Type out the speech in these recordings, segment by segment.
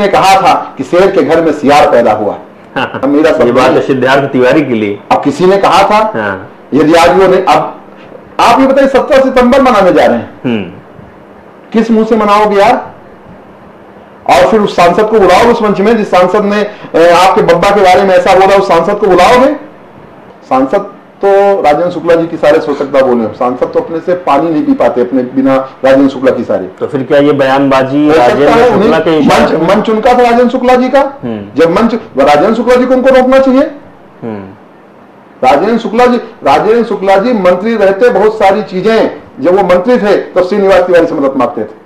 ने कहा था कि शेर के घर में सियार पैदा हुआ है। मेरा ये बात है सिद्धार्थ तिवारी के लिए। अब किसी ने कहा था, यदि आज वो नहीं, अब आप ये बताइए 17 सितंबर मनाने जा रहे हैं, किस मुंह से मनाओगे यार? और फिर उस सांसद को बुलाओगे उस मंच में जिस सांसद ने आपके बब्बा के बारे में ऐसा बोला, उस सांसद को बुलाओगे? सांसद तो राजेंद्र शुक्ला जी की सारे सोचकता बोले, सांसद तो अपने से पानी नहीं पी पाते अपने बिना राजेंद्र शुक्ला की सारी। तो फिर क्या ये बयानबाजी राजेंद्र शुक्ला के मंच उनका था राजेंद्र शुक्ला जी का, जब मंच राजेंद्र शुक्ला जी को उनको रोकना चाहिए। राजेंद्र शुक्ला जी मंत्री रहते बहुत सारी चीजें, जब वो मंत्री थे तो श्रीनिवास तिवारी से मदद मांगते थे।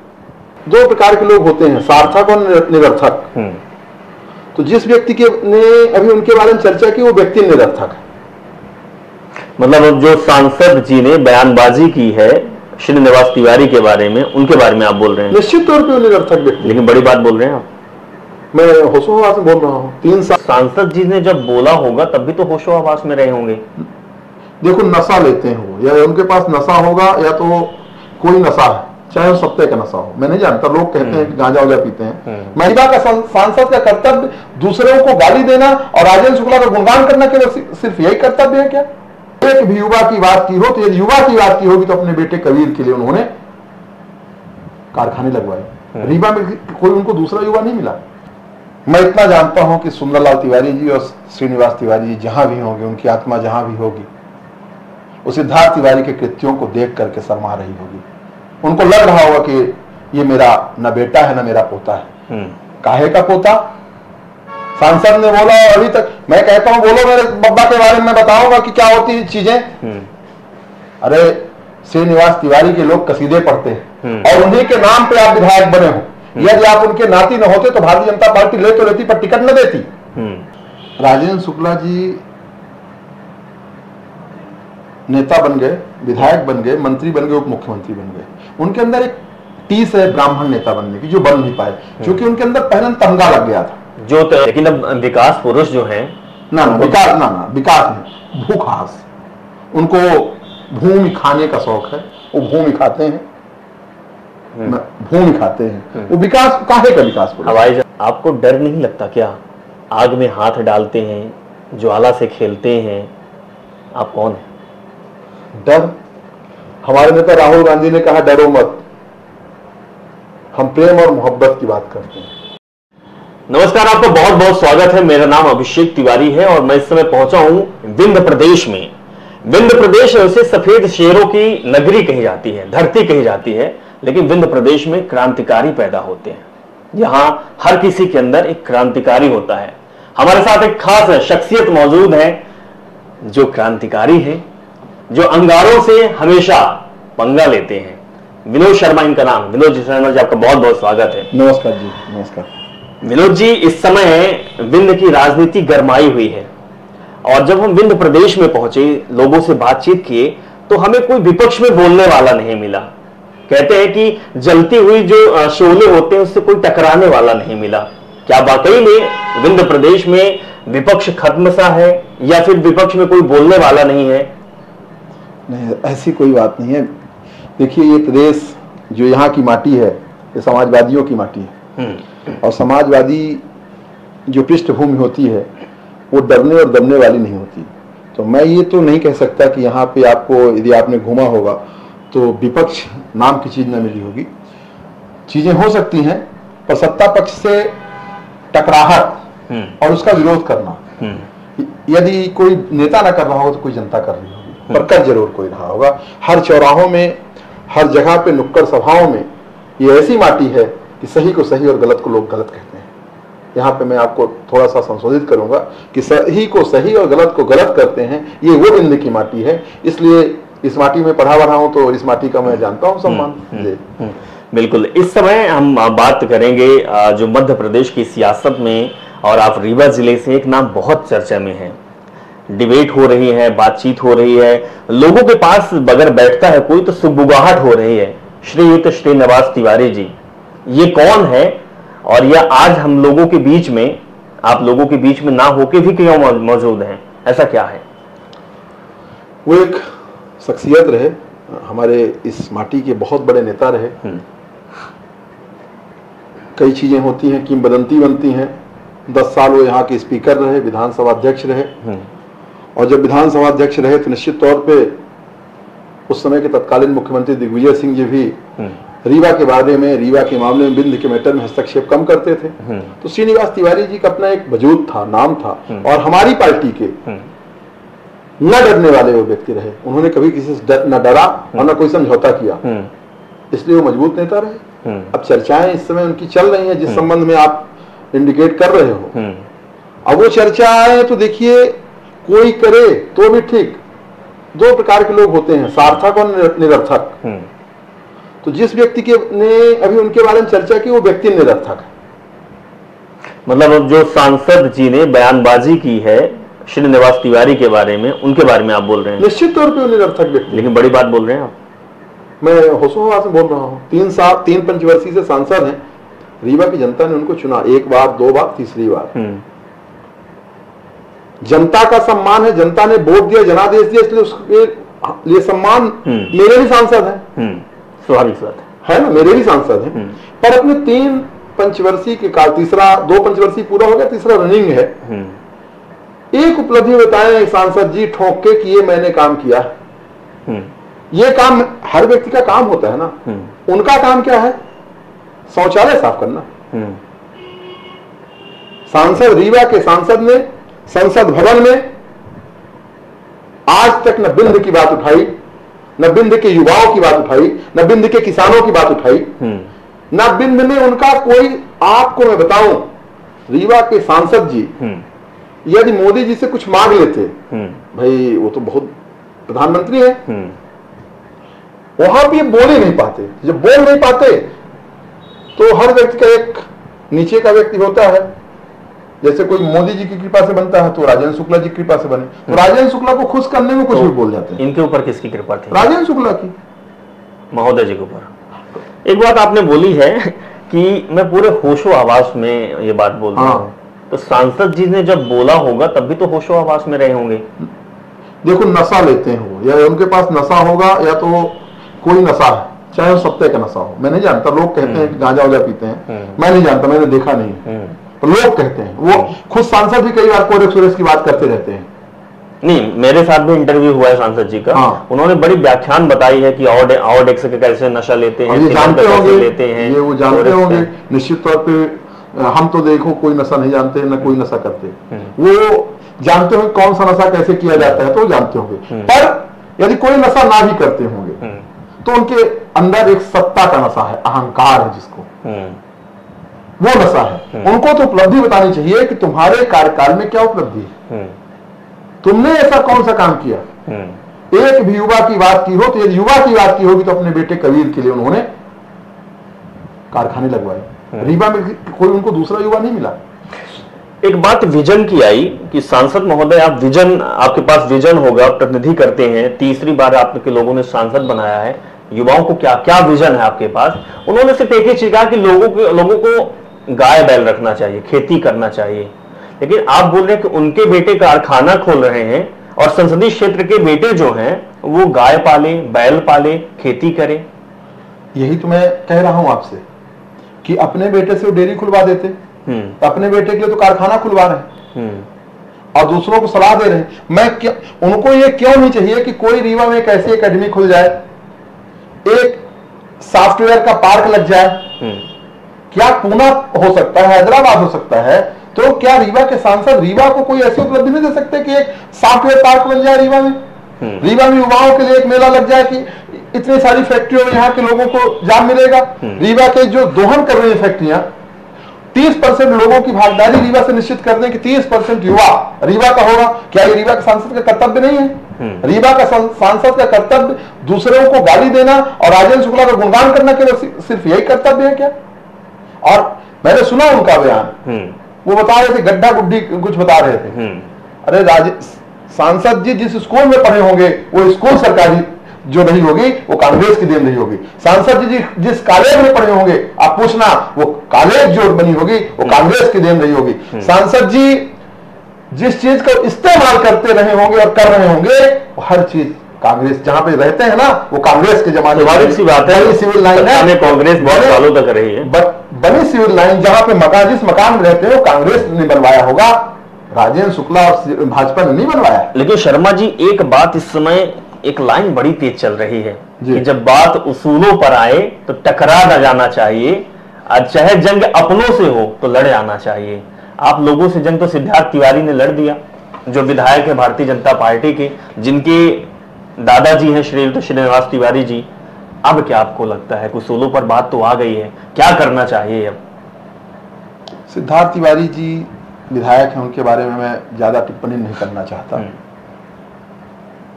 दो प्रकार के लोग होते हैं, सार्थक और निरर्थक। तो जिस व्यक्ति के ने अभी उनके बारे में चर्चा की वो व्यक्ति निरर्थक है। मतलब जो सांसद जी ने बयानबाजी की है श्रीनिवास तिवारी के बारे में, उनके बारे में आप बोल रहे हैं? निश्चित तौर पे वो निरर्थक व्यक्ति। लेकिन बड़ी बात बोल रहे हैं आप। मैं होशो हवास में बोल रहा हूँ। 3 साल सांसद जी ने जब बोला होगा तब भी तो होशो हवास में रहे होंगे। देखो नशा लेते हैं वो, या उनके पास नशा होगा या तो कोई नशा है, चाहे वो सत्य का नशा हो, मैं नहीं जानता। लोग कहते हैं कि गांजा वाजा पीते हैं। महिला का सांसद का कर्तव्य दूसरों को गाली देना और राजेंद्र शुक्ला का गुणगान करना केवल सिर्फ यही कर्तव्य है क्या? एक भी युवा की बात की हो तो यदि युवा की बात की होगी तो अपने बेटे कबीर के लिए उन्होंने कारखाने लगवाए। रीवा में कोई उनको दूसरा युवा नहीं मिला। मैं इतना जानता हूं कि सुंदरलाल तिवारी जी और श्रीनिवास तिवारी जी जहां भी होंगे, उनकी आत्मा जहां भी होगी, वो सिद्धार्थ तिवारी के कृत्यों को देख करके शर्मा रही होगी। उनको लग रहा होगा कि ये मेरा न बेटा है न मेरा पोता है। काहे का पोता? सांसद ने बोला, अभी तक मैं कहता हूं बोलो मेरे बब्बा के बारे में, मैं बताऊंगा कि क्या होती है चीजें। अरे श्रीनिवास तिवारी के लोग कसीदे पढ़ते हैं और उन्हीं के नाम पे आप विधायक बने हो। यदि आप उनके नाती न होते तो भारतीय जनता पार्टी ले तो लेती पर टिकट न देती। राजेंद्र शुक्ला जी नेता बन गए, विधायक बन गए, मंत्री बन गए, उप मुख्यमंत्री बन गए। उनके अंदर एक टीस है ब्राह्मण नेता बनने की, जो बन नहीं पाए क्योंकि उनके अंदर पहले तमगा लग गया था। जो तो लेकिन अब विकास पुरुष जो हैं, विकास नहीं, भूखास। उनको भूमि खाने का शौक है, वो भूमि खाते हैं, भूमि खाते हैं। वो विकास काहे का विकास पुरुष? हवाई आपको डर नहीं लगता क्या? आग में हाथ डालते हैं, ज्वाला से खेलते हैं, आप कौन है? डर? हमारे नेता राहुल गांधी ने कहा डरो मत, हम प्रेम और मोहब्बत की बात करते हैं। नमस्कार, आपका बहुत बहुत स्वागत है। मेरा नाम अभिषेक तिवारी है और मैं इस समय पहुंचा हूं विंध्य प्रदेश में। विंध्य प्रदेश वैसे सफेद शेरों की नगरी कही जाती है, धरती कही जाती है, लेकिन विंध्य प्रदेश में क्रांतिकारी पैदा होते हैं। यहां हर किसी के अंदर एक क्रांतिकारी होता है। हमारे साथ एक खास शख्सियत मौजूद है जो क्रांतिकारी है, जो अंगारों से हमेशा पंगा लेते हैं। विनोद शर्मा इनका नाम। विनोद शर्मा जी, आपका बहुत बहुत स्वागत है। नमस्कार जी। नमस्कार विनोद जी। इस समय विंध्य की राजनीति गरमाई हुई है और जब हम विंध्य प्रदेश में पहुंचे, लोगों से बातचीत किए, तो हमें कोई विपक्ष में बोलने वाला नहीं मिला। कहते हैं कि जलती हुई जो शोले होते हैं उससे कोई टकराने वाला नहीं मिला। क्या वाकई में विंध्य प्रदेश में विपक्ष खत्म सा है या फिर विपक्ष में कोई बोलने वाला नहीं है? नहीं, ऐसी कोई बात नहीं है। देखिए, ये प्रदेश जो यहाँ की माटी है, ये समाजवादियों की माटी है और समाजवादी जो पृष्ठभूमि होती है वो डरने और दबने वाली नहीं होती। तो मैं ये तो नहीं कह सकता कि यहाँ पे आपको, यदि आपने घूमा होगा तो विपक्ष नाम की चीज न मिली होगी। चीजें हो सकती हैं, पर सत्ता पक्ष से टकराहट और उसका विरोध करना यदि कोई नेता ना कर रहा हो तो कोई जनता कर रही होगी, पर कर जरूर कोई रहा होगा। हर चौराहों में, हर जगह पे, नुक्कड़ सभाओं में ये ऐसी माटी है कि सही को सही और गलत को लोग गलत कहते हैं। यहाँ पे मैं आपको थोड़ा सा संशोधित करूंगा कि सही को सही और गलत को गलत करते हैं, ये वो विंध्य की माटी है। इसलिए इस माटी में पढ़ा बढ़ा हूं तो इस माटी का मैं जानता हूं सम्मान। बिल्कुल। इस समय हम बात करेंगे जो मध्य प्रदेश की सियासत में, और आप रीवा जिले से, एक नाम बहुत चर्चा में है, डिबेट हो रही है, बातचीत हो रही है, लोगों के पास अगर बैठता है कोई तो सुगबुगाहट हो रही है। श्रीयुत श्रीनिवास तिवारी जी, ये कौन है और यह आज हम लोगों के बीच में, आप लोगों के बीच में ना होके भी क्यों मौजूद हैं? ऐसा क्या है? वो एक शख्सियत रहे, हमारे इस माटी के बहुत बड़े नेता रहे। कई चीजें होती हैं, किंवदंती बनती हैं। 10 साल वो यहाँ के स्पीकर रहे, विधानसभा अध्यक्ष रहे, और जब विधानसभा अध्यक्ष रहे तो निश्चित तौर पे उस समय के तत्कालीन मुख्यमंत्री दिग्विजय सिंह जी भी रीवा के बारे में, रीवा के मामले में, बिंद के मैटर में हस्तक्षेप कम करते थे। तो श्रीनिवास तिवारी जी का अपना एक वजूद था, नाम था, और हमारी पार्टी के न डरने वाले वो व्यक्ति रहे। उन्होंने कभी किसी से न डरा और न कोई समझौता किया, इसलिए वो मजबूत नेता रहे। अब चर्चाएं इस समय उनकी चल रही हैं जिस संबंध में आप इंडिकेट कर रहे हो। अब वो चर्चा आए तो देखिए, कोई करे तो भी ठीक। दो प्रकार के लोग होते हैं, सार्थक और निरर्थक। तो जिस व्यक्ति के ने अभी उनके बारे में चर्चा की, वो व्यक्ति निरर्थक है। मतलब अब जो सांसद जी ने बयानबाजी की है श्रीनिवास तिवारी के बारे में, उनके बारे में आप बोल रहे हैं? निश्चित तौर पे वो निरर्थक व्यक्ति। लेकिन बड़ी बात बोल रहे हैं आप। मैं होशोहवास से बोल रहा हूँ। 3 पंचवर्षीय से सांसद हैं। रीवा की जनता ने उनको चुना, 1 बार, 2 बार, तीसरी बार। जनता का सम्मान है, जनता ने वोट दिया, जनादेश दिया, इसलिए उसके लिए सम्मान। मेरे भी सांसद हैं, स्वाभाविक बात है ना, मेरे भी सांसद हैं। पर अपने 3 पंचवर्षीय के काल, 2 पंचवर्षीय पूरा हो गया, तीसरा रनिंग है। एक उपलब्धि बताएं सांसद जी ठोक के कि ये मैंने काम किया। ये काम हर व्यक्ति का काम होता है ना। उनका काम क्या है? शौचालय साफ करना। सांसद, रीवा के सांसद ने संसद भवन में आज तक न बिंद की बात उठाई, न बिंद के युवाओं की बात उठाई, न बिंद के किसानों की बात उठाई, न बिंद में उनका कोई। आपको मैं बताऊं, रीवा के सांसद जी यदि मोदी जी से कुछ मांग लेते, भाई वो तो बहुत प्रधानमंत्री है, वहां भी बोल ही नहीं पाते। जब बोल नहीं पाते तो हर व्यक्ति का एक नीचे का व्यक्ति होता है। जैसे कोई मोदी जी की कृपा से बनता है तो राजेंद्र शुक्ला जी की कृपा से बने, तो राजेंद्र शुक्ला को खुश करने में कुछ भी बोल जाते हैं। इनके ऊपर किसकी कृपा थी? राजेंद्र शुक्ला की, महोदय जी के ऊपर। एक बात आपने बोली है कि मैं पूरे होशो आवास में ये बात बोल रहा हूँ, तो सांसद जी ने जब बोला होगा तब भी तो होशो आवास में रहे होंगे। देखो, नशा लेते हैं वो, या उनके पास नशा होगा या तो कोई नशा है, चाहे वो सत्य का नशा हो। मैं नहीं जानता, लोग कहते हैं कि गांजा वाजा पीते हैं, मैं नहीं जानता, मैंने देखा नहीं, तो लोग कहते हैं। वो खुद सांसद भी कई बार कोरेक्स वोरेक्स की बात करते रहते हैं। नहीं, मेरे साथ भी इंटरव्यू हुआ है सांसद जी का। उन्होंने बड़ी व्याख्यान बताई है कि ऑड एक्स के कैसे नशा लेते हैं, ये जानते होंगे, लेते हैं, ये वो जानते होंगे निश्चित तौर पे। हम तो देखो कोई नशा नहीं जानते, न कोई नशा करते। वो जानते होंगे कौन सा नशा कैसे किया जाता है, तो जानते होंगे। पर यदि कोई नशा ना भी करते होंगे तो उनके अंदर एक सत्ता का नशा है, अहंकार है जिसको, वो नशा है। उनको तो उपलब्धि बतानी चाहिए कि तुम्हारे कार्यकाल में क्या उपलब्धि है, तुमने ऐसा कौन सा काम किया। एक भी युवा की बात की हो तो यदि युवा की बात की होगी तो अपने बेटे कबीर के लिए उन्होंने कारखाने लगवाए। रीवा में कोई उनको दूसरा युवा नहीं मिला। एक बात विजन की आई कि सांसद महोदय, आप विजन, आपके पास विजन होगा, प्रतिनिधि करते हैं, तीसरी बार आपके लोगों ने सांसद बनाया है, युवाओं को क्या क्या विजन है आपके पास? उन्होंने सिर्फ एक ही चीज कहा कि लोगों को गाय बैल रखना चाहिए, खेती करना चाहिए। लेकिन आप बोल रहे हैं कि उनके बेटे कारखाना खोल रहे हैं और संसदीय क्षेत्र के बेटे जो हैं वो गाय पाले, बैल पाले, खेती करें। यही तो मैं कह रहा हूं आपसे कि अपने बेटे से वो डेयरी खुलवा देते, अपने बेटे के लिए तो कारखाना खुलवा रहे हैं और दूसरों को सलाह दे रहे हैं। उनको ये क्यों नहीं चाहिए कि कोई रीवा में एक ऐसी एकेडमी खुल जाए, एक सॉफ्टवेयर का पार्क लग जाए। क्या पुणे हो सकता है, हैदराबाद हो सकता है, तो क्या रीवा के सांसद रीवा को कोई ऐसी उपलब्धि नहीं दे सकते कि एक सॉफ्टवेयर पार्क बन जाए रीवा में? रीवा में युवाओं के लिए एक मेला लग जाए कि इतनी सारी फैक्ट्रियों में यहाँ के लोगों को जॉब मिलेगा। रीवा के जो दोहन कर रही है फैक्ट्रियां, 30% लोगों की भागीदारी रीवा से निश्चित कर दें कि 30% युवा रीवा का होगा। क्या ये रीवा के सांसद का कर्तव्य नहीं है? रीवा का सांसद का कर्तव्य दूसरों को गाली देना और राजेंद्र शुक्ला का गुणगान करना केवल सिर्फ यही कर्तव्य है क्या? और मैंने सुना उनका बयान, वो बता रहे थे गड्ढा गुड्डी कुछ बता रहे थे। अरे सांसद जी जिस स्कूल में पढ़े होंगे वो स्कूल सरकारी जो नहीं होगी वो कांग्रेस की देन नहीं होगी। सांसद जी जिस कॉलेज में पढ़े होंगे, आप पूछना, वो कॉलेज जो बनी होगी वो कांग्रेस की देन नहीं होगी। सांसद जी जिस चीज को इस्तेमाल करते रहे होंगे और कर रहे होंगे वो हर चीज कांग्रेस, जहां पे रहते हैं ना, वो कांग्रेस के जमाने वाली सी बात है, सिविल लाइन है, कांग्रेस बहुत सालों तक रही है। बट बनी सिविल लाइन जहां पे मकान, जिस मकान में रहते हैं वो कांग्रेस ने बनवाया होगा, राजेंद्र शुक्ला और भाजपा ने नहीं बनवाया। लेकिन शर्मा जी, एक बात इस समय एक लाइन बड़ी तेज चल रही है कि जब बात उसूलों पर आए तो टकरा न जाना चाहिए, चाहे जंग अपनों से हो तो लड़ आना चाहिए। आप लोगों से जंग तो सिद्धार्थ तिवारी ने लड़ दिया, जो विधायक है भारतीय जनता पार्टी के, जिनके दादाजी हैं श्रीनिवास तिवारी जी। अब क्या आपको लगता है, उसूलों पर बात तो आ गई है, क्या करना चाहिए अब? सिद्धार्थ तिवारी जी विधायक हैं, उनके बारे में मैं ज्यादा टिप्पणी नहीं करना चाहता।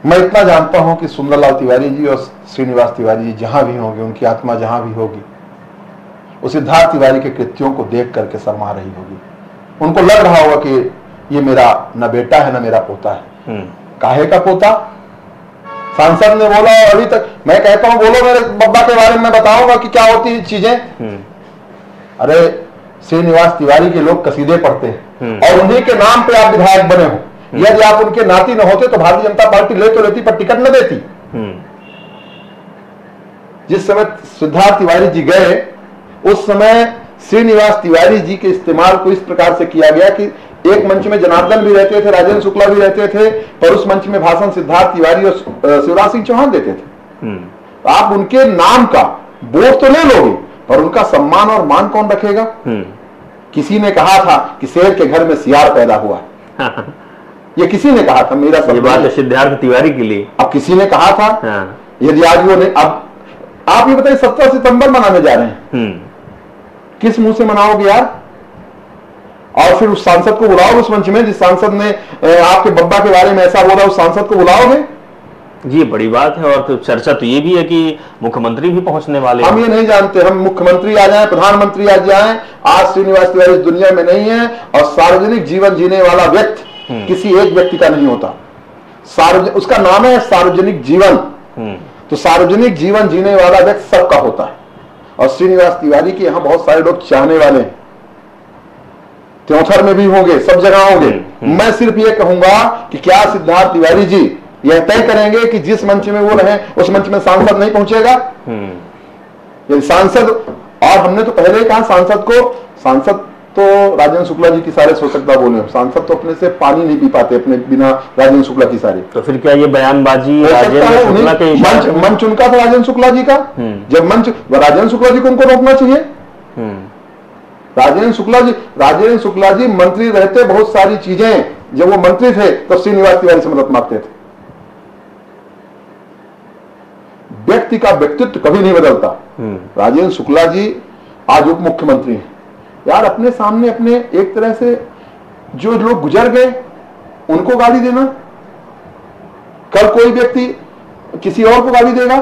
मैं इतना जानता हूं कि सुंदरलाल तिवारी जी और श्रीनिवास तिवारी जी जहां भी होंगे, उनकी आत्मा जहां भी होगी, वो सिद्धार्थ तिवारी के कृत्यों को देख करके शर्मा रही होगी। उनको लग रहा होगा कि ये मेरा न बेटा है न मेरा पोता है। काहे का पोता? सांसद ने बोला, और अभी तक मैं कहता हूं बोलो मेरे बब्बा के बारे में, मैं बताऊंगा कि क्या होती चीजें। अरे श्रीनिवास तिवारी के लोग कसीदे पढ़ते हैं और उन्हीं के नाम पे आप विधायक बने हो। यदि आप उनके नाती न होते तो भारतीय जनता पार्टी ले तो लेती पर टिकट न देती। जिस समय सिद्धार्थ तिवारी जी गए, उस समय श्रीनिवास तिवारी जी के इस्तेमाल को इस प्रकार से किया गया कि एक मंच में जनार्दन भी रहते थे, राजेंद्र शुक्ला भी रहते थे, पर उस मंच में भाषण सिद्धार्थ तिवारी और शिवराज सिंह चौहान देते थे। तो आप उनके नाम का वोट तो ले लोगे, पर उनका सम्मान और मान कौन रखेगा? किसी ने कहा था कि शेर के घर में सियार पैदा हुआ। ये किसी ने कहा था, मेरा ये बात है सिद्धार्थ तिवारी के लिए। अब किसी ने कहा था, यदि आज वो नहीं, अब आप ये बताइए 17 सितंबर मनाने जा रहे हैं, किस मुंह से मनाओगे यार? और फिर उस सांसद को बुलाओगे उस मंच में जिस सांसद ने आपके बब्बा के बारे में ऐसा बोला, उस सांसद को बुलाओगे? ये बड़ी बात है। और तो चर्चा तो ये भी है कि मुख्यमंत्री भी पहुंचने वाले। हम ये नहीं जानते, हम मुख्यमंत्री आ जाएं, प्रधानमंत्री आ जाएं, आज श्रीनिवास तिवारी इस दुनिया में नहीं है। और सार्वजनिक जीवन जीने वाला व्यक्ति किसी एक व्यक्ति का नहीं होता, उसका नाम है सार्वजनिक जीवन। तो सार्वजनिक जीवन जीने वाला व्यक्ति सबका होता है, और श्रीनिवास तिवारी के यहां बहुत सारे लोग चाहने वाले हैं, त्योंथर में भी होंगे, सब जगह होंगे। मैं सिर्फ ये कहूंगा कि क्या सिद्धार्थ तिवारी जी यह तय करेंगे कि जिस मंच में वो रहे उस मंच में सांसद नहीं पहुंचेगा? यदि सांसद, और हमने तो पहले ही कहा सांसद तो राजेंद्र शुक्ला जी की सारे हो सकता बोले, सांसद तो अपने से पानी नहीं पी पाते अपने बिना राजेंद्र शुक्ला की सारी। तो फिर क्या ये बयानबाजी मंच उनका था राजेंद्र शुक्ला जी का? जब मंच राजेंद्र शुक्ला जी को उनको रोकना चाहिए। राजेंद्र शुक्ला जी मंत्री रहते बहुत सारी चीजें, जब वो मंत्री थे तो श्रीनिवास तिवारी से मदद मांगते थे। व्यक्ति का व्यक्तित्व कभी नहीं बदलता। राजेंद्र शुक्ला जी आज उप मुख्यमंत्री हैं यार, अपने सामने अपने एक तरह से जो लोग गुजर गए उनको गाली देना, कल कोई व्यक्ति किसी और को गाली देगा,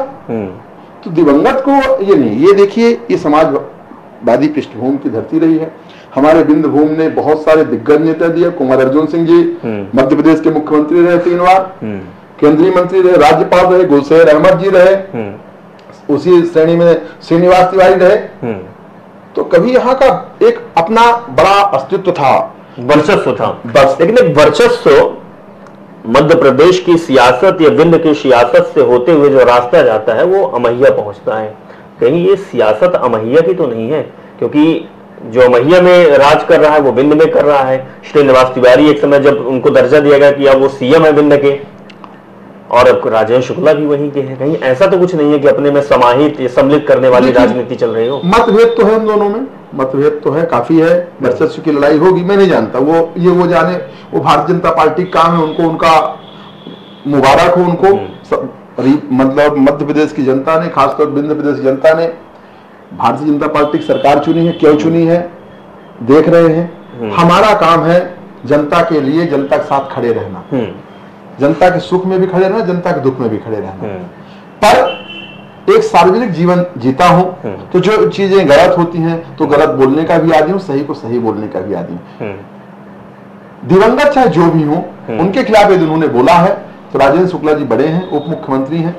तो दिवंगत को ये नहीं। ये देखिए, ये समाजवादी पृष्ठभूमि की धरती रही है। हमारे बिंद भूमि ने बहुत सारे दिग्गज नेता दिए। कुमार अर्जुन सिंह जी मध्य प्रदेश के मुख्यमंत्री रहे 3 बार, केंद्रीय मंत्री रहे, राज्यपाल रहे, गुलशेर अहमद जी रहे, उसी श्रेणी में श्रीनिवास तिवारी रहे। तो कभी यहाँ का एक अपना बड़ा अस्तित्व था, वर्चस्व था बस। लेकिन एक वर्चस्व मध्य प्रदेश की सियासत या विंध्य की सियासत से होते हुए जो रास्ता जाता है वो अमैया पहुंचता है। कहीं ये सियासत अमैया की तो नहीं है? क्योंकि जो अमैया में राज कर रहा है वो विंध्य में कर रहा है। श्रीनिवास तिवारी एक समय जब उनको दर्जा दिया गया कि अब वो सीएम है विंध्य के, और अब राजेंद्र शुक्ला भी वहीं के हैं। कहीं ऐसा तो कुछ नहीं है कि अपने में समाहित या सम्मिलित करने वाली राजनीति चल रही हो? मतभेद तो है इन दोनों में, मतभेद तो है, काफी है, वर्चस्व की लड़ाई होगी। मैं नहीं जानता, वो जाने, वो भारतीय जनता पार्टी काम है, उनको उनका मुबारक हो उनको। मतलब मध्य प्रदेश की जनता ने, खासतौर विंध्य प्रदेश की जनता ने भारतीय जनता पार्टी की सरकार चुनी है। क्यों चुनी है देख रहे हैं। हमारा काम है जनता के लिए, जनता के साथ खड़े रहना, जनता के सुख में भी खड़े रहना, जनता के दुख में भी खड़े रहना। पर एक सार्वजनिक जीवन जीता हूं, तो जो चीजें गलत होती हैं तो गलत बोलने का भी आदि हूं, सही को सही बोलने का भी आदि हूं। दिवंगत चाहे जो भी हो, उनके खिलाफ यदि उन्होंने बोला है तो राजेंद्र शुक्ला जी बड़े हैं, उप मुख्यमंत्री हैं,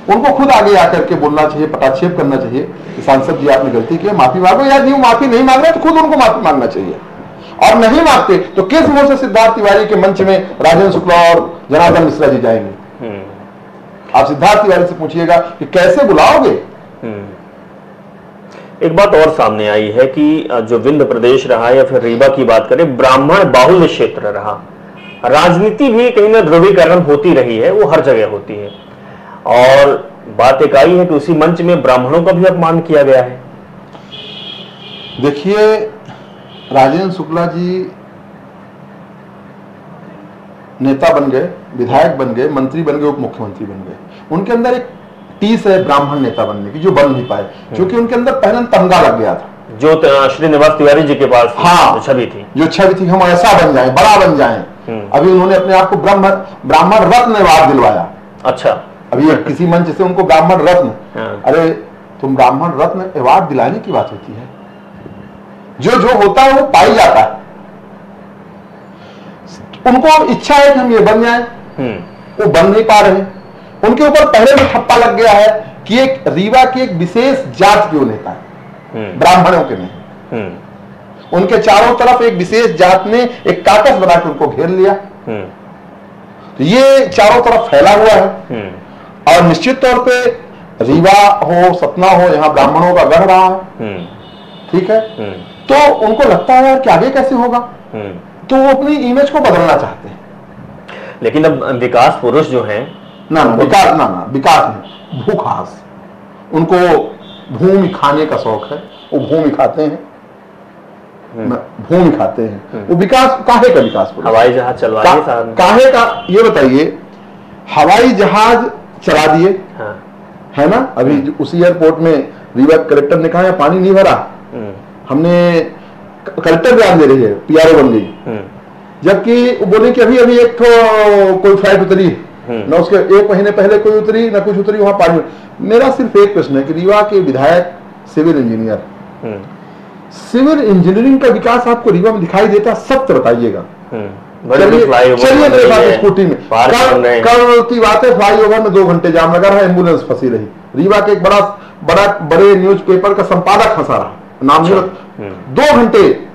उनको खुद आगे आकर के बोलना चाहिए, पटाक्षेप करना चाहिए कि सांसद जी आपने गलती की, माफी मांगो। या नहीं माफी नहीं मांग रहे तो खुद उनको माफी मांगना चाहिए, और नहीं मांगते तो किस मुंह से सिद्धार्थ तिवारी के मंच में राजेंद्र शुक्ला और जनार्दन मिश्रा जी जाएंगे? आप सिद्धार्थ तिवारी से पूछिएगा कि कैसे बुलाओगे। एक बात और सामने आई है कि जो विंध्य प्रदेश रहा या फिर रीवा की बात करें, ब्राह्मण बाहुल्य क्षेत्र रहा। राजनीति भी कहीं ना ध्रुवीकरण होती रही है, वो हर जगह होती है। और बात एक आई है कि उसी मंच में ब्राह्मणों का भी अपमान किया गया है। देखिए, राजेंद्र शुक्ला जी नेता बन गए, विधायक बन गए, मंत्री बन गए, उप मुख्यमंत्री बन गए। उनके अंदर एक टीस है ब्राह्मण नेता बनने की, जो बन नहीं पाए, क्योंकि उनके अंदर पहले तमगा लग गया था, जो श्रीनिवास तिवारी जी के पास हाँ छवि थी, जो छवि थी, हम ऐसा बन जाएं, बड़ा बन जाएं। अभी उन्होंने अपने आप को ब्राह्मण रत्न अवार्ड दिलवाया। अच्छा, अभी किसी मंच से उनको ब्राह्मण रत्न, अरे तुम ब्राह्मण रत्न अवार्ड दिलाने की बात होती है। जो जो होता है वो पाई जाता है। उनको इच्छा है कि हम ये बन जाएं, वो बन नहीं पा रहे। उनके ऊपर पहले भी ठप्पा लग गया है कि एक रीवा की एक विशेष जात क्यों नेता है, ब्राह्मणों के नहीं। उनके चारों तरफ एक विशेष जात ने एक काकस बना के उनको घेर लिया, तो ये चारों तरफ फैला हुआ है। और निश्चित तौर पे रीवा हो, सतना हो, यहाँ ब्राह्मणों का गढ़ रहा है, ठीक है। तो उनको लगता है यार कि आगे कैसे होगा, तो वो अपनी इमेज को बदलना चाहते हैं। लेकिन अब विकास पुरुष जो हैं, विकास नहीं, भूखास, उनको भूमि खाने का शौक है, वो भूमि खाते हैं, भूमि खाते हैं। वो विकास काहे का विकास पुरुष? हवाई जहाज चलवाइए साहब, काहे का ये बताइए। हवाई जहाज चला दिए, हाँ। है ना। अभी उसी एयरपोर्ट में रीवा कलेक्टर ने कहा है पानी नहीं भरा, हमने कलेक्टर बयान दे रही है, पीआरओ बन गई, जबकि वो बोले कि अभी अभी एक तो कोई फ्लाइट उतरी ना, उसके एक महीने पहले कोई उतरी ना कुछ उतरी, वहां पानी। मेरा सिर्फ एक प्रश्न है कि रीवा के विधायक सिविल इंजीनियर, सिविल इंजीनियरिंग का विकास आपको रीवा में दिखाई देता, सत्य बताइएगा। चलिए मेरे साथ स्कूटी में, कल की बात है, फ्लाईओवर में 2 घंटे जाम लगा रहा, एम्बुलेंस फंसी रही। रीवा के एक बड़े न्यूज़पेपर का संपादक फंसा रहा, नाम 2 घंटे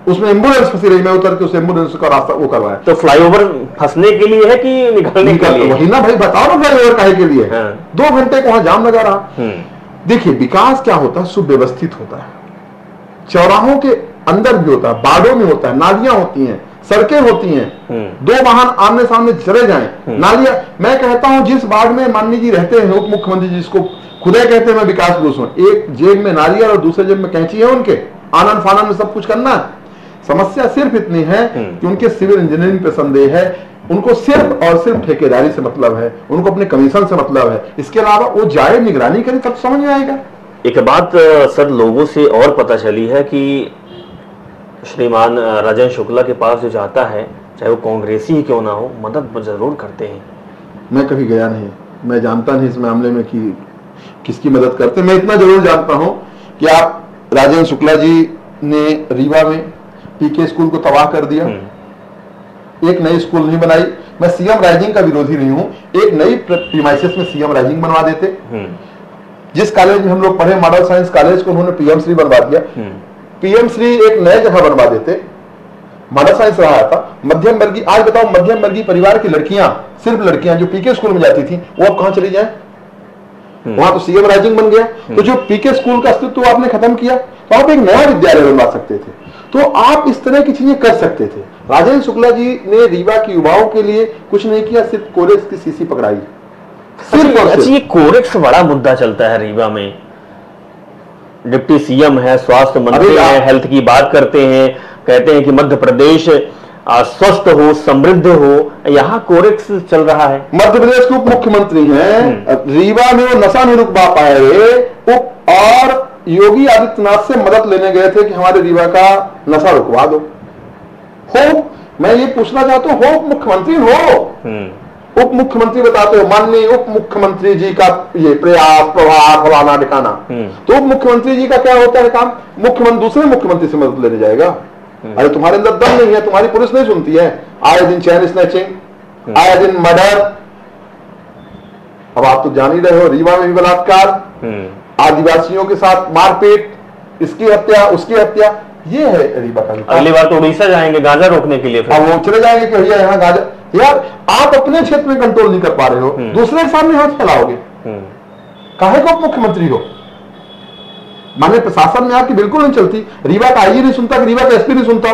उसमें एम्बुलेंस फंसी रही, मैं उतर के उस एम्बुलेंस का रास्ता वो करवाया। तो फ्लाईओवर फंसने के लिए है कि निकलने के लिए? वही ना भाई, बताओ ना फ्लाईओवर काहे के लिए? 2 घंटे को वहां जाम लगा रहा। देखिए, विकास क्या होता है, सुव्यवस्थित होता है, चौराहों के अंदर भी होता है, बाड़ों में होता है, नालियां होती हैं, सड़कें होती हैं, 2 वाहन आमने सामने चले जाएं, नालियां। मैं कहता हूं जिस वार्ड में माननीय जी रहते हैं, उप मुख्यमंत्री जिसको खुदे कहते हैं मैं विकास पुरुष हूं, एक जेब में नारियल और दूसरे जेब में कैंची है, उनके आनंद फानंद में सब कुछ करना है। समस्या सिर्फ इतनी है कि उनके सिविल इंजीनियरिंग पे संदेह है, उनको सिर्फ और सिर्फ ठेकेदारी से मतलब है, उनको अपने कमीशन से मतलब है, इसके अलावा वो जाए निगरानी करे तब समझ में आएगा। एक बात सर लोगों से और पता चली है कि श्रीमान राजेंद्र शुक्ला के पास जो जाता है, चाहे वो कांग्रेसी ही क्यों ना हो, मदद जरूर करते हैं। मैं कभी गया नहीं, मैं जानता नहीं इस मामले में कि किसकी मदद करते। मैं इतना जरूर जानता हूं कि आप राजेंद्र शुक्ला जी ने रीवा में पीके स्कूल को तबाह कर दिया, एक नई स्कूल नहीं बनाई। मैं सीएम राइजिंग का विरोधी नहीं हूं, एक नई प्रीमाइसेस में सीएम राइजिंग बनवा देते। जिस कॉलेज में हम लोग पढ़े, मॉडल साइंस कॉलेज को उन्होंने पीएम श्री बनवा दिया। पीएम श्री एक नए जगह बनवा देते, मॉडल साइंस रहा था, मध्यम वर्गीय। आज बताओ, मध्यम वर्गीय परिवार की लड़कियां, सिर्फ लड़कियां जो पीके स्कूल में जाती थी, वो अब कहां चली जाए? वहां तो सीएम राइजिंग बन गया। तो जो पीके स्कूल का अस्तित्व आपने खत्म किया, तो आप एक नया विद्यालय बनवा सकते थे। तो आप इस तरह की चीजें कर सकते थे। राजेंद्र शुक्ला जी ने रीवा के युवाओं के लिए कुछ नहीं किया, सिर्फ कोरेक्स की सीसी पकड़ाई, सिर्फ और सिर्फ। ये कोरेक्स बड़ा मुद्दा चलता है रीवा में। डिप्टी सीएम है, स्वास्थ्य मंत्री है, हेल्थ की बात करते हैं, कहते हैं कि मध्य प्रदेश स्वस्थ हो, समृद्ध हो, यहाँ कोरेक्स चल रहा है। मध्य प्रदेश के उप मुख्यमंत्री हैं, रीवा में वो नशा नहीं रुकवा पाए, और योगी आदित्यनाथ से मदद लेने गए थे कि हमारे रीवा का नशा रुकवा दो। हो, मैं ये पूछना चाहता हूँ, हो उप मुख्यमंत्री हो, उप मुख्यमंत्री बताते हो माननीय उप मुख्यमंत्री जी का ये प्रयास, प्रभाव, फलाना ठिकाना, तो उप मुख्यमंत्री जी का क्या होता है काम? मुख्यमंत्री दूसरे मुख्यमंत्री से मदद लेने जाएगा। अरे तुम्हारे अंदर दम नहीं है, तुम्हारी पुलिस नहीं सुनती है। आए दिन चैन स्नैचिंग, आए दिन मर्डर, अब आप तो जान ही रहे हो, रीवा में भी बलात्कार, आदिवासियों के साथ मारपीट, इसकी हत्या, उसकी हत्या, ये है रीवा का। अगली बार तो उड़ीसा जाएंगे गांजा रोकने के लिए, अब वो चले जाएंगे कि भैया यहाँ गांजा। यार आप अपने क्षेत्र में कंट्रोल नहीं कर पा रहे हो, दूसरे के सामने हाथ फैलाओगे, काहे को उप मुख्यमंत्री हो? माने प्रशासन में आपकी बिल्कुल नहीं चलती। रीवा का आईजी नहीं सुनता कि रीवा का एसपी नहीं सुनता,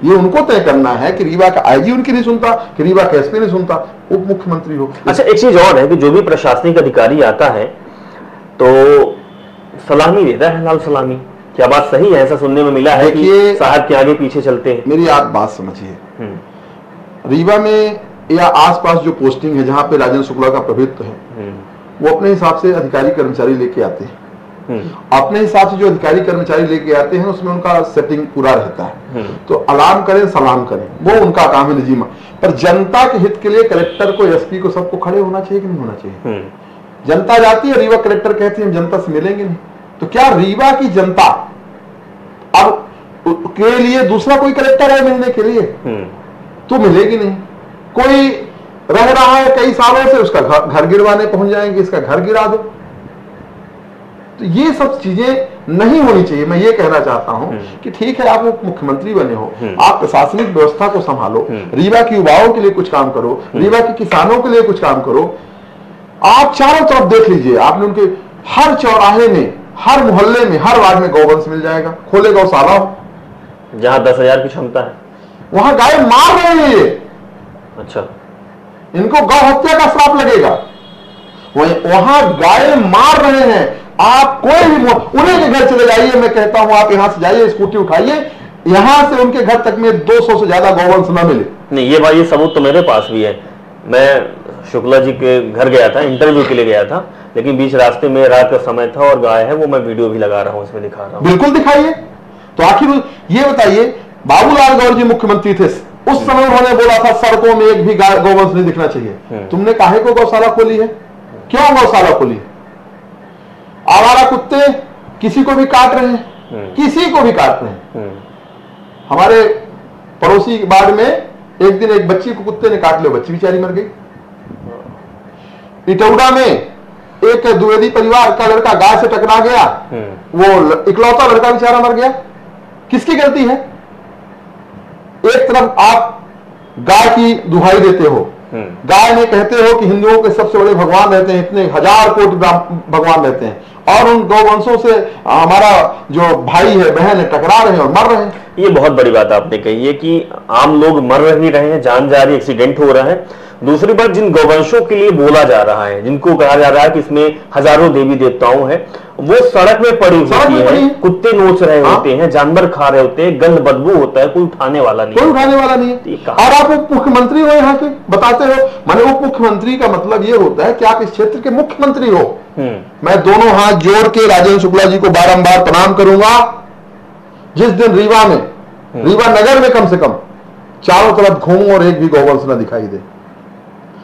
ये उनको तय करना है कि रीवा का आईजी उनकी नहीं सुनता कि रीवा का एसपी नहीं सुनता, उप मुख्यमंत्री हो। अच्छा, एक चीज और है कि जो भी प्रशासनिक अधिकारी आता है तो सलामी देता है, लाल सलामी। क्या बात सही है? ऐसा सुनने में मिला है कि साहब के आगे पीछे चलते हैं। मेरी आप बात समझिए, रीवा में या आसपास जो पोस्टिंग है जहां पे राजेंद्र शुक्ला का प्रभुत्व है, वो अपने हिसाब से अधिकारी कर्मचारी लेके आते हैं। अपने हिसाब से जो अधिकारी कर्मचारी लेके आते हैं उसमें उनका सेटिंग पूरा रहता है। तो अलार्म करें सलाम करें, वो उनका काम है निजी। पर जनता के हित के लिए कलेक्टर को, एसपी को, सबको खड़े होना चाहिए कि नहीं होना चाहिए? जनता जाती है, रीवा कलेक्टर कहती है हम जनता से मिलेंगे नहीं, तो क्या रीवा की जनता अब के लिए दूसरा कोई कलेक्टर है मिलने के लिए? तो मिलेगी नहीं। कोई रह रहा है कई सालों से, उसका घर गिरवाने पहुंच जाएंगे, इसका घर गिरा दो। तो ये सब चीजें नहीं होनी चाहिए। मैं ये कहना चाहता हूं कि ठीक है, आप उप मुख्यमंत्री बने हो, आप प्रशासनिक व्यवस्था को संभालो, रीवा के युवाओं के लिए कुछ काम करो, रीवा के किसानों के लिए कुछ काम करो। आप चारों तरफ देख लीजिए, आपने उनके हर चौराहे में, हर मोहल्ले में, हर वार्ड में गौवंश मिल जाएगा। खोले गौशाला हो जहां 10,000 की क्षमता है, वहां गाय मार रहे हैं। अच्छा, इनको गौ हत्या का श्राप लगेगा। वहां गाय मार रहे हैं। आप कोई भी उन्हीं के घर चले जाइए, मैं कहता हूं आप यहां से जाइए, स्कूटी उठाइए, यहां से उनके घर तक में 200 से ज्यादा गौवंश न मिले। नहीं, ये बात, ये सबूत तो मेरे पास भी है। मैं शुक्ला जी के घर गया था, इंटरव्यू के लिए गया था, लेकिन बीच रास्ते में रात का समय था और गाय है, वो मैं वीडियो भी लगा रहा हूं, इसमें दिखा रहा हूं। बिल्कुल दिखाइए। तो आखिर ये बताइए, बाबूलाल गौर जी मुख्यमंत्री थे, उस समय उन्होंने बोला था सड़कों में एक भी गौवंश नहीं दिखना चाहिए। तुमने काहे को गौशाला खोली है? क्यों गौशाला खोली? आवारा कुत्ते किसी को भी काट रहे हैं, किसी को भी काट रहे हैं। हमारे पड़ोसी वार्ड में एक दिन एक बच्ची को कुत्ते ने काट लिया, बच्ची बेचारी मर गई। इटौड़ा में एक द्विवेदी परिवार का लड़का गाय से टकरा गया, वो इकलौता लड़का बेचारा मर गया। किसकी गलती है? एक तरफ आप गाय की दुहाई देते हो, गाय में कहते हो कि हिंदुओं के सबसे बड़े भगवान रहते हैं, इतने 1000 कोटि भगवान रहते हैं, और उन गौवंशों से हमारा जो भाई है, बहन है, टकरा रहे हैं और मर रहे हैं। ये बहुत बड़ी बात आपने कही है कि आम लोग मर नहीं रहे हैं, जान जा रही, एक्सीडेंट हो रहा है। दूसरी बात, जिन गौवंशों के लिए बोला जा रहा है, जिनको कहा जा रहा है कि इसमें हजारों देवी देवताओं हैं, वो सड़क में पड़ी होती है, कुत्ते नोच रहे होते हैं, जानवर खा रहे होते हैं, गंद बदबू होता है, कोई उठाने वाला नहीं, कोई उठाने वाला नहीं है। और आप उप मुख्यमंत्री हो यहाँ के, बताते हो। माने उप मुख्यमंत्री का मतलब ये होता है कि आप इस क्षेत्र के मुख्यमंत्री हो। मैं दोनों हाथ जोड़ के राजेंद्र शुक्ला जी को बारंबार प्रणाम करूंगा। जिस दिन रीवा में, रीवा नगर में कम से कम चारों तरफ घूमूं और एक भी गौवंश न दिखाई दे,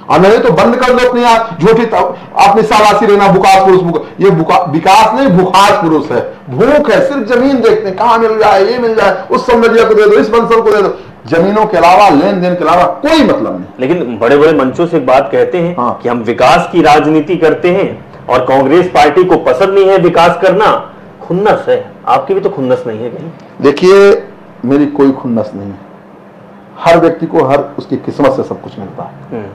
और नहीं तो बंद कर दो अपनी झूठी अपनी शाबाशी रहना, बुकास पुरुष। ये विकास नहीं, भूखास पुरुष है, भूख है, सिर्फ जमीन देखते हैं, कहां मिल जाए, ये मिल जाए, उस सौंदर्य को दे दो, इस बंसल को दे दो। जमीनों के अलावा, लेन देन के अलावा कोई मतलब नहीं। लेकिन बड़े बड़े मंचों से एक बात कहते हैं कि हम विकास की राजनीति करते हैं, और कांग्रेस पार्टी को पसंद नहीं है विकास करना। खुन्नस है, आपकी भी तो खुन्नस नहीं है कहीं? देखिए, मेरी कोई खुन्नस नहीं है। हर व्यक्ति को हर उसकी किस्मत से सब कुछ मिलता है।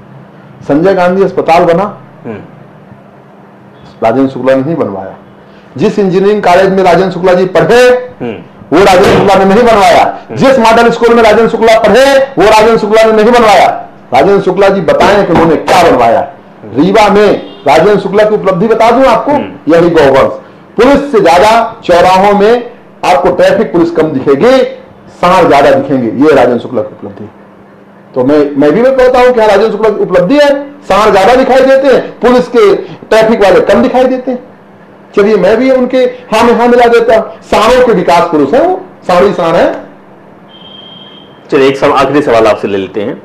संजय गांधी अस्पताल बना, राजेंद्र शुक्ला ने नहीं बनवाया। जिस इंजीनियरिंग कॉलेज में राजेंद्र शुक्ला जी पढ़े, वो राजेंद्र शुक्ला ने नहीं बनवाया। जिस मॉडल स्कूल में राजेंद्र शुक्ला पढ़े, वो राजेंद्र शुक्ला ने नहीं बनवाया। राजेंद्र शुक्ला जी बताएं कि उन्होंने क्या बनवाया। रीवा में राजेंद्र शुक्ला की उपलब्धि बता दूं आपको, यही गौवंश। पुलिस से ज्यादा चौराहों में आपको ट्रैफिक पुलिस कम दिखेगी, सांड ज्यादा दिखेंगे, ये राजेंद्र शुक्ला की उपलब्धि। तो मैं भी कहता हूं कि राजेंद्र शुक्ला की उपलब्धि है। सांड ज्यादा दिखाई देते हैं, पुलिस के ट्रैफिक वाले कम दिखाई देते हैं। चलिए, मैं भी उनके हाँ में हाँ मिला देता हूं। सांडों के विकास पुरुष है वो, सांड ही सांड है। चलिए, एक आखिरी सवाल आपसे ले लेते हैं।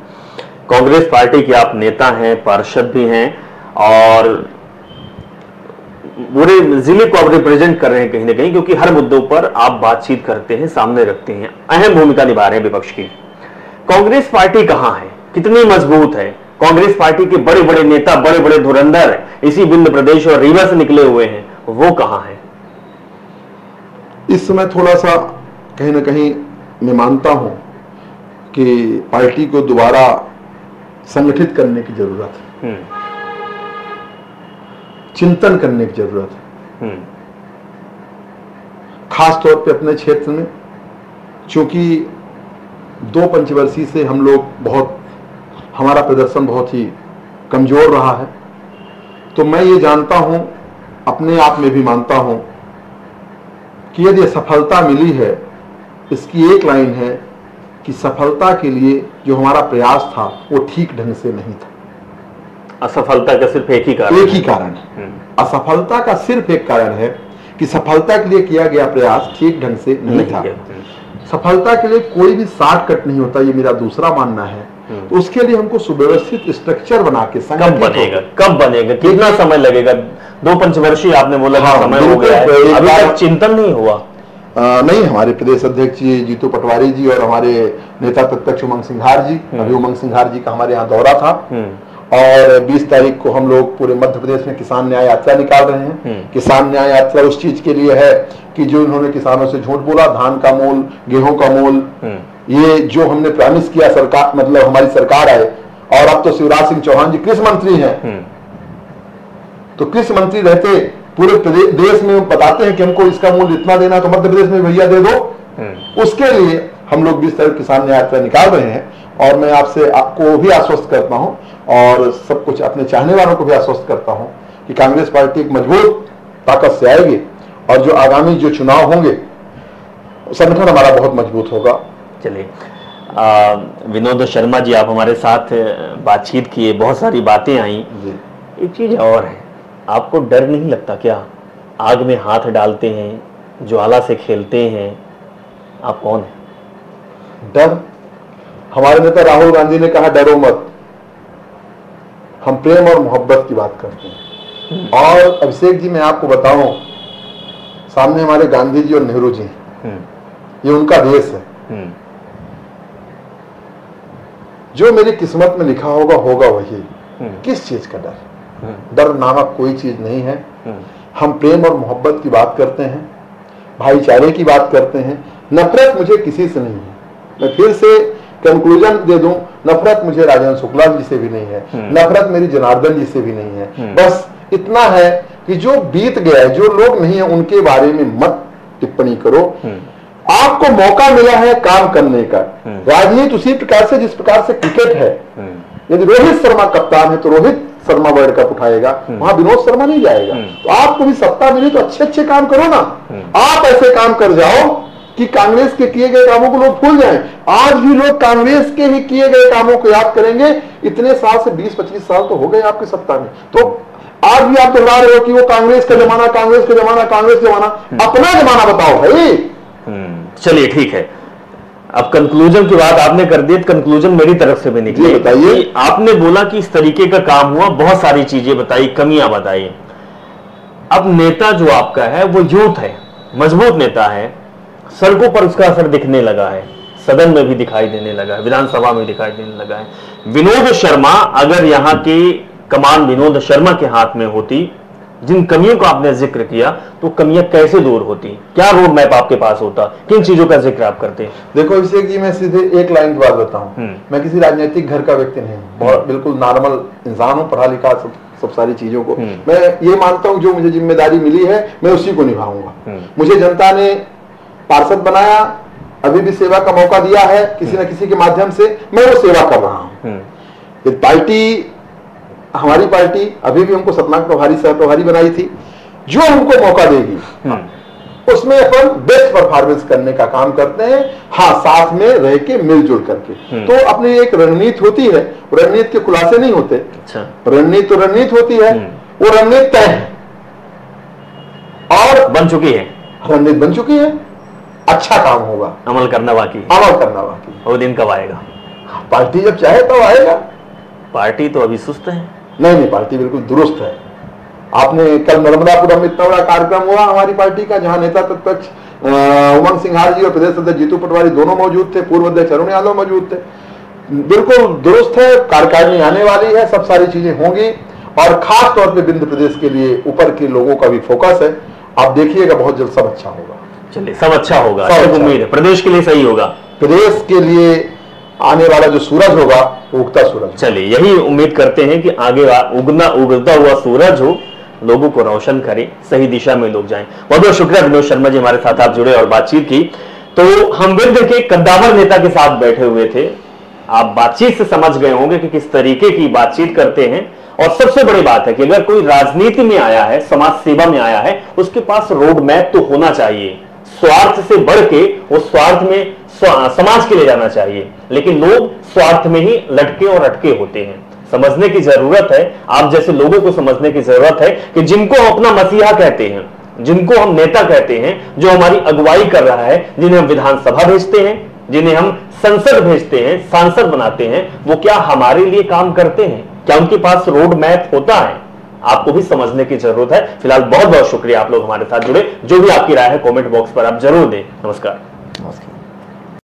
कांग्रेस पार्टी के आप नेता हैं, पार्षद भी हैं, और पूरे जिले को आप रिप्रेजेंट कर रहे हैं कहीं ना कहीं, क्योंकि हर मुद्दों पर आप बातचीत करते हैं, सामने रखते हैं, अहम भूमिका निभा रहे हैं विपक्ष की। कांग्रेस पार्टी कहां है, कितनी मजबूत है? कांग्रेस पार्टी के बड़े बड़े नेता, बड़े बड़े धुरंधर इसी विंध्य प्रदेश और रीवा से निकले हुए हैं, वो कहां है? इस समय थोड़ा सा कहीं ना कहीं मैं मानता हूं कि पार्टी को दोबारा संगठित करने की जरूरत है, चिंतन करने की जरूरत है। खास तौर पे अपने क्षेत्र में, क्योंकि 2 पंचवर्षीय से हम लोग हमारा प्रदर्शन बहुत ही कमजोर रहा है। तो मैं ये जानता हूं, अपने आप में भी मानता हूं कि यदि सफलता मिली है, इसकी एक लाइन है कि सफलता के लिए जो हमारा प्रयास था वो ठीक ढंग से नहीं था। असफलता का सिर्फ एक ही कारण है। असफलता का सिर्फ एक कारण है कि सफलता के लिए किया गया प्रयास ठीक ढंग से नहीं था। सफलता के लिए कोई भी शॉर्टकट नहीं होता, ये मेरा दूसरा मानना है। तो उसके लिए हमको सुव्यवस्थित स्ट्रक्चर बना के कब बनेगा कितना समय लगेगा? 2 पंचवर्षीय आपने बोला समय हो गया है, अभी तक चिंतन नहीं हुआ। नहीं, हमारे प्रदेश अध्यक्ष जी जीतू पटवारी जी और हमारे नेता प्रत्यक्ष उमंग सिंघार जी, अभी उमंग सिंघार जी का हमारे यहाँ दौरा था और 20 तारीख को हम लोग पूरे मध्य प्रदेश में किसान न्याय यात्रा निकाल रहे हैं। किसान न्याय यात्रा उस चीज के लिए है कि जो इन्होंने किसानों से झूठ बोला, धान का मोल, गेहूं का मोल, ये जो हमने प्रॉमिस किया, सरकार मतलब हमारी सरकार आए और अब तो शिवराज सिंह चौहान जी कृषि मंत्री हैं, तो कृषि मंत्री रहते पूरे देश में बताते हैं कि हमको इसका मूल्य इतना देना, तो मध्य प्रदेश में भैया दे दो। उसके लिए हम लोग 20 तारीख किसान न्याय यात्रा निकाल रहे हैं और मैं आपको भी आश्वस्त करता हूं और सब कुछ अपने चाहने वालों को भी आश्वस्त करता हूं कि कांग्रेस पार्टी एक मजबूत ताकत से आएगी और जो आगामी जो चुनाव होंगे संगठन हमारा बहुत मजबूत होगा। चलिए, विनोद शर्मा जी, आप हमारे साथ बातचीत किए, बहुत सारी बातें आई। एक चीज और है, आपको डर नहीं लगता क्या? आग में हाथ डालते हैं, ज्वाला से खेलते हैं, आप कौन है? डर? हमारे नेता राहुल गांधी ने कहा डरो मत, हम प्रेम और मोहब्बत की बात करते हैं। और अभिषेक जी, मैं आपको बताऊं, सामने हमारे गांधी जी और नेहरू जी, ये उनका देश है। जो मेरी किस्मत में लिखा होगा होगा वही। किस चीज का डर? डर नामक कोई चीज नहीं है। हम प्रेम और मोहब्बत की बात करते हैं, भाईचारे की बात करते हैं। नफरत मुझे किसी से नहीं है। मैं फिर से कंक्लूजन दे दूं, नफरत मुझे राजेंद्र शुक्ला जी से भी नहीं है, नफरत मेरी जनार्दन जी से भी नहीं है। बस इतना है कि जो बीत गया है, जो लोग नहीं है, उनके बारे में मत टिप्पणी करो। आपको मौका मिला है काम करने का। राजनीति उसी प्रकार से जिस प्रकार से क्रिकेट है, यदि रोहित शर्मा कप्तान है तो रोहित शर्मा वर्ल्ड कप उठाएगा, वहां विनोद शर्मा नहीं जाएगा। तो आपको भी सत्ता मिली तो अच्छे अच्छे काम करो ना। आप ऐसे काम कर जाओ कि कांग्रेस के किए गए कामों को लोग भूल जाएं। आज भी लोग कांग्रेस के ही किए गए कामों को याद करेंगे। इतने साल से 20-25 साल तो हो गए आपकी सत्ता में, तो आज भी आप दोहरा रहे हो कि वो कांग्रेस का जमाना, कांग्रेस का जमाना, कांग्रेस जमाना। अपना जमाना बताओ भाई। चलिए ठीक है, अब कंक्लूजन की बात आपने कर दी, कंक्लूजन मेरी तरफ से भी निकली। बताइए। आपने बोला कि इस तरीके का काम हुआ, बहुत सारी चीजें बताई, कमियां बताई। अब नेता जो आपका है वो यूथ है, मजबूत नेता है, सड़कों पर उसका असर दिखने लगा है, सदन में भी दिखाई देने लगा है, विधानसभा में दिखाई देने लगा है। विनोद शर्मा, अगर यहाँ की कमान विनोद शर्मा के हाथ में होती, जिन कमियों का आपने जिक्र किया, तो कमियां कैसे दूर होती? क्या रोड मैप आपके पास होता? किन चीजों का जिक्र आप करते हैं? देखो अभिषेक जी, मैं सीधे एक लाइन की बात बताऊं। मैं किसी राजनीतिक घर का व्यक्ति नहीं हूं, बहुत बिल्कुल नॉर्मल इंसान हूं, पढ़ा लिखा सब सारी चीजों को मैं ये मानता हूं, जो मुझे जिम्मेदारी मिली है मैं उसी को निभाऊंगा। मुझे जनता ने पार्षद बनाया, अभी भी सेवा का मौका दिया है किसी न किसी के माध्यम से, मैं वो सेवा कर रहा हूं। पार्टी, हमारी पार्टी अभी भी हमको सतना प्रभारी सह प्रभारी बनाई थी। जो हमको मौका देगी उसमें अपन बेस्ट परफॉर्मेंस करने का काम करते हैं। हाँ, साथ में रह के मिलजुल करके। तो अपनी एक रणनीति होती है, रणनीति के खुलासे नहीं होते। अच्छा। रणनीति तो रणनीति होती है, वो रणनीति तय है और बन चुकी है, रणनीति बन चुकी है। अच्छा काम होगा, अमल करना बाकी। वो दिन कब आएगा? पार्टी जब चाहे तब आएगा। पार्टी तो अभी सुस्त है। नहीं, पार्टी बिल्कुल दुरुस्त है। आपने कल नर्मदापुरम में इतना बड़ा कार्यक्रम हुआ हमारी पार्टी का, जहां नेता प्रत्यक्ष उमंग सिंघार जी और प्रदेश अध्यक्ष जीतू पटवारी दोनों मौजूद थे, पूर्व अध्यक्ष अरुण यादव मौजूद थे। बिल्कुल दुरुस्त है, कार्यकारिणी आने वाली है, सब सारी चीजें होंगी और खास तौर पर विंध्य प्रदेश के लिए ऊपर के लोगों का भी फोकस है। आप देखिएगा बहुत जल्द सब अच्छा होगा। चलिए, सब अच्छा होगा, उम्मीद है प्रदेश के लिए सही होगा। प्रदेश के लिए आने वाला जो सूरज होगा वो उगता सूरज। चलिए, यही उम्मीद करते हैं कि आगे उगता हुआ सूरज हो, लोगों को रोशन करें, सही दिशा में लोग जाएं। बहुत बहुत शुक्रिया विनोद शर्मा जी, हमारे साथ आप जुड़े और बातचीत की। तो हम विंध के कद्दावर नेता के साथ बैठे हुए थे। आप बातचीत से समझ गए होंगे कि किस तरीके की बातचीत करते हैं। और सबसे बड़ी बात है कि अगर कोई राजनीति में आया है, समाज सेवा में आया है, उसके पास रोड मैप तो होना चाहिए। स्वार्थ से बढ़ के वो स्वार्थ में समाज के लिए जाना चाहिए, लेकिन लोग स्वार्थ में ही लटके और अटके होते हैं। समझने की जरूरत है, आप जैसे लोगों को समझने की जरूरत है कि जिनको हम अपना मसीहा कहते हैं, जिनको हम नेता कहते हैं, जो हमारी अगुवाई कर रहा है, जिन्हें हम विधानसभा भेजते हैं, जिन्हें हम संसद भेजते हैं, सांसद बनाते हैं, वो क्या हमारे लिए काम करते हैं? क्या उनके पास रोड मैप होता है? आपको भी समझने की जरूरत है। फिलहाल बहुत बहुत शुक्रिया, आप लोग हमारे साथ जुड़े। जो भी आपकी राय है कमेंट बॉक्स पर आप जरूर दें। नमस्कार।